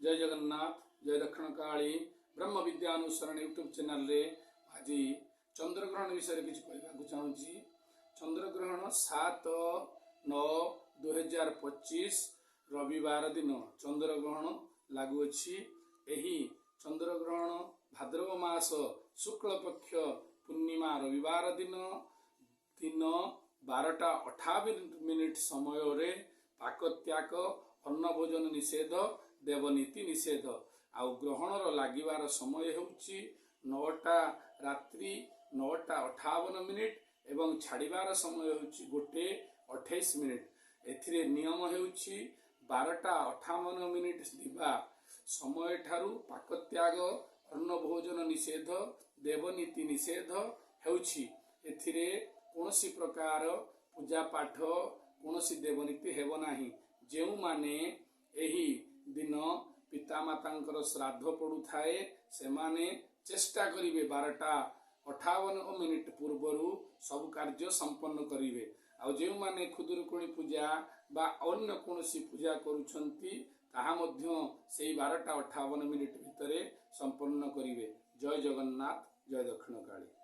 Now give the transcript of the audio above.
जय जगन्नाथ जय दक्षिण काली ब्रह्म विद्या अनुसरण यूट्यूब चैनल रे आज चंद्रग्रहण विषय किसी कहवाक चाहूँगी। चंद्रग्रहण 7/9/2025 रविवार दिन चंद्रग्रहण लगुअछि। एही चंद्रग्रहण भाद्रव मास शुक्ल पक्ष पूर्णिमा रविवार दिन 12:58 समय रे पाकत्याग अन्न भोजन निषेध देवनीति निषेध आउ ग्रहणर लागिवार समय होउछि 9टा रात्रि 9:58 एवं छाड़िबार समय होउछि 1:28। एथिरे नियम होउछि 12:58 दिबा समय ठारू पाकत्याग अन्न भोजन निषेध देवनीति निषेध होउछि। एथिरे कोनोसी प्रकार पूजा पाठ कोनोसी देवनीति हेबो नाही। जेउ माने एही दिन पितामातांकर श्राद्ध पड़ू थाए से माने चेष्टा करिवे 12:58 पूर्वरु सब कार्य संपन्न करिवे। आ जेउ माने खुदुरुकुणी पूजा बा अन्य कोनोसी पूजा करूछंती ताहा मध्य सेही 12:58 भितरे संपन्न करिवे। जय जगन्नाथ जय दक्षिण काली।